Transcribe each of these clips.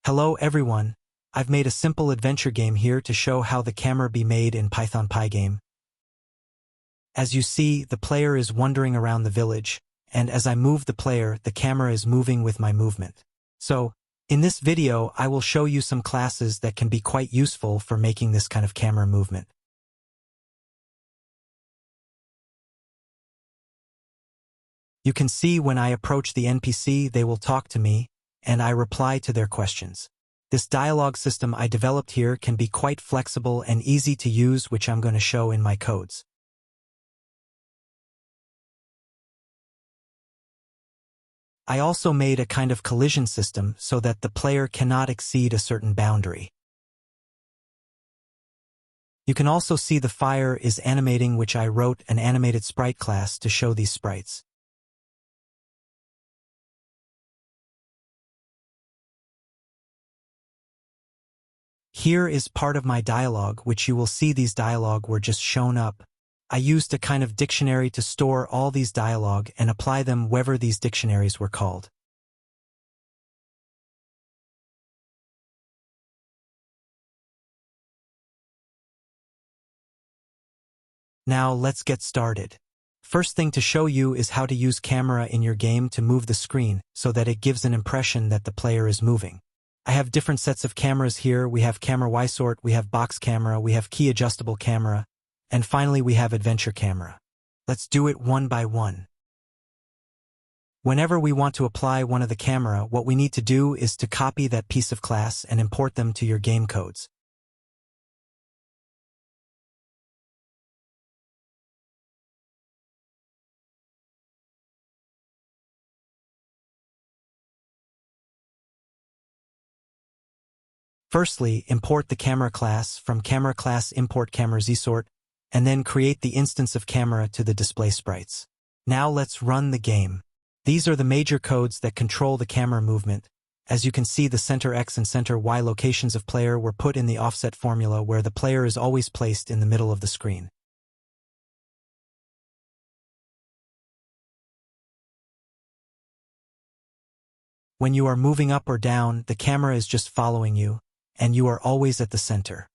Hello everyone, I've made a simple adventure game here to show how the camera be made in Python Pygame. As you see, the player is wandering around the village, and as I move the player, the camera is moving with my movement. So, in this video, I will show you some classes that can be quite useful for making this kind of camera movement. You can see when I approach the NPC, they will talk to me, and I reply to their questions. This dialogue system I developed here can be quite flexible and easy to use, which I'm going to show in my codes. I also made a kind of collision system so that the player cannot exceed a certain boundary. You can also see the fire is animating, which I wrote an animated sprite class to show these sprites. Here is part of my dialogue, which you will see these dialogue were just shown up. I used a kind of dictionary to store all these dialogue and apply them wherever these dictionaries were called. Now let's get started. First thing to show you is how to use camera in your game to move the screen so that it gives an impression that the player is moving. I have different sets of cameras here. We have CameraZSort, we have box camera, we have key adjustable camera, and finally we have adventure camera. Let's do it one by one. Whenever we want to apply one of the camera, what we need to do is to copy that piece of class and import them to your game codes. Firstly, import the camera class from camera class import CameraZSort, and then create the instance of camera to the display sprites. Now let's run the game. These are the major codes that control the camera movement. As you can see, the center X and center Y locations of player were put in the offset formula where the player is always placed in the middle of the screen. When you are moving up or down, the camera is just following you, and you are always at the center.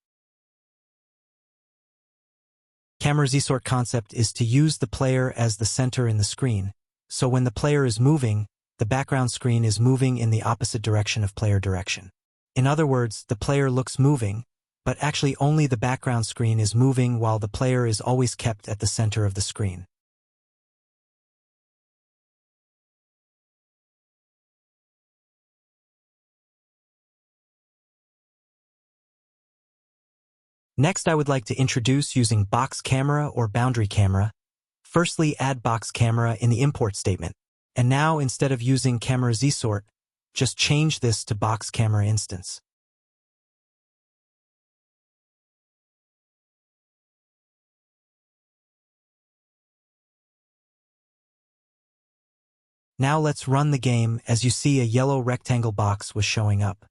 CameraZSort concept is to use the player as the center in the screen, so when the player is moving, the background screen is moving in the opposite direction of player direction. In other words, the player looks moving, but actually only the background screen is moving while the player is always kept at the center of the screen. Next, I would like to introduce using box camera or boundary camera. Firstly, add box camera in the import statement. And now, instead of using CameraZSort, just change this to box camera instance. Now let's run the game. As you see, a yellow rectangle box was showing up.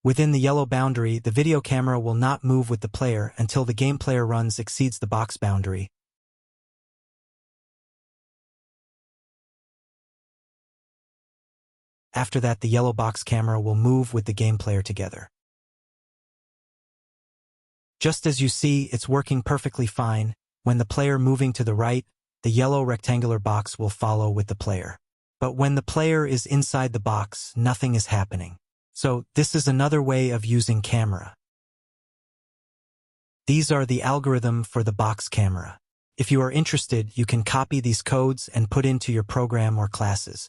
Within the yellow boundary, the video camera will not move with the player until the game player runs exceeds the box boundary. After that, the yellow box camera will move with the game player together. Just as you see, it's working perfectly fine. When the player moving to the right, the yellow rectangular box will follow with the player. But when the player is inside the box, nothing is happening. So, this is another way of using camera. These are the algorithm for the box camera. If you are interested, you can copy these codes and put into your program or classes.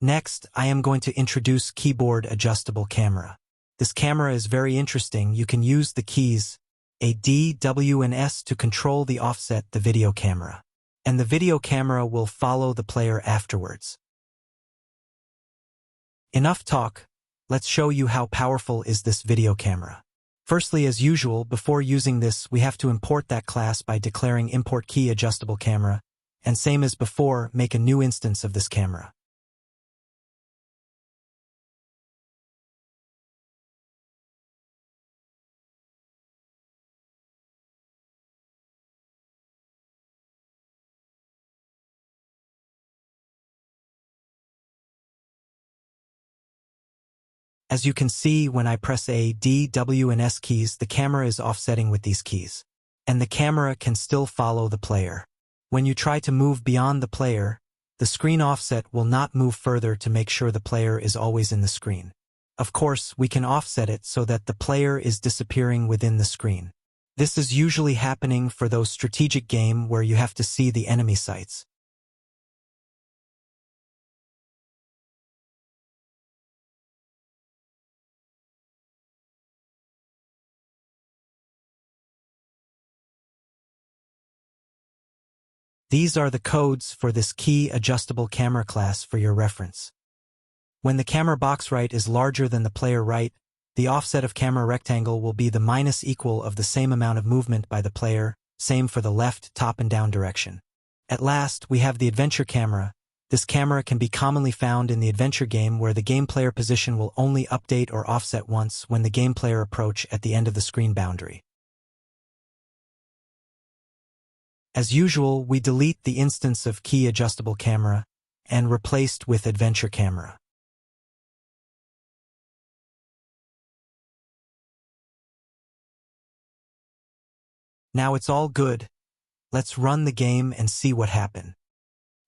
Next, I am going to introduce keyboard adjustable camera. This camera is very interesting. You can use the keys A, D, W, and S to control the offset the video camera. And the video camera will follow the player afterwards. Enough talk, let's show you how powerful is this video camera. Firstly, as usual, before using this, we have to import that class by declaring import key adjustable camera, and same as before, make a new instance of this camera. As you can see, when I press A, D, W, and S keys, the camera is offsetting with these keys. And the camera can still follow the player. When you try to move beyond the player, the screen offset will not move further to make sure the player is always in the screen. Of course, we can offset it so that the player is disappearing within the screen. This is usually happening for those strategic games where you have to see the enemy sites. These are the codes for this key adjustable camera class for your reference. When the camera box right is larger than the player right, the offset of camera rectangle will be the minus equal of the same amount of movement by the player, same for the left, top, and down direction. At last, we have the adventure camera. This camera can be commonly found in the adventure game where the game player position will only update or offset once when the game player approach at the end of the screen boundary. As usual, we delete the instance of key adjustable camera and replaced with adventure camera. Now it's all good. Let's run the game and see what happened.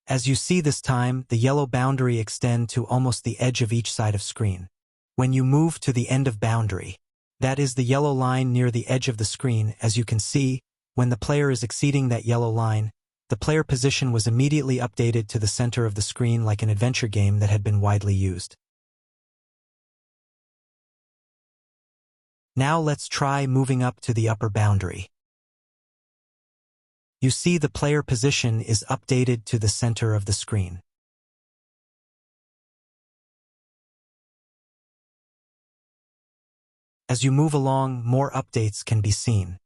As you see this time, the yellow boundary extend to almost the edge of each side of screen. When you move to the end of boundary, that is the yellow line near the edge of the screen, as you can see, when the player is exceeding that yellow line, the player position was immediately updated to the center of the screen like an adventure game that had been widely used. Now let's try moving up to the upper boundary. You see the player position is updated to the center of the screen. As you move along, more updates can be seen.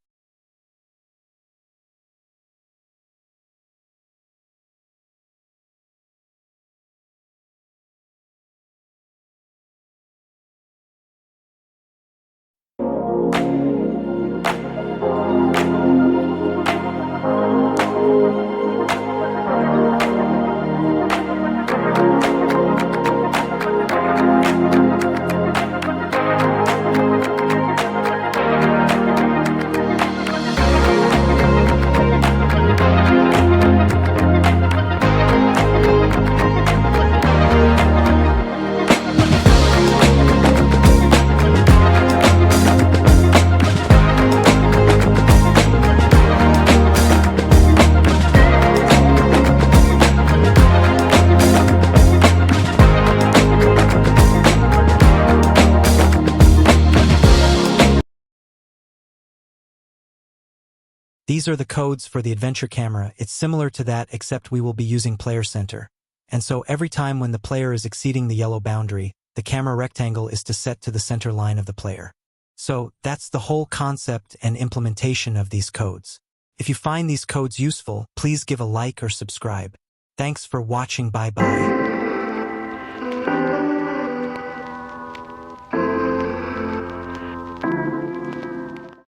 These are the codes for the adventure camera. It's similar to that except we will be using player center. And so every time when the player is exceeding the yellow boundary, the camera rectangle is to set to the center line of the player. So that's the whole concept and implementation of these codes. If you find these codes useful, please give a like or subscribe. Thanks for watching. Bye-bye.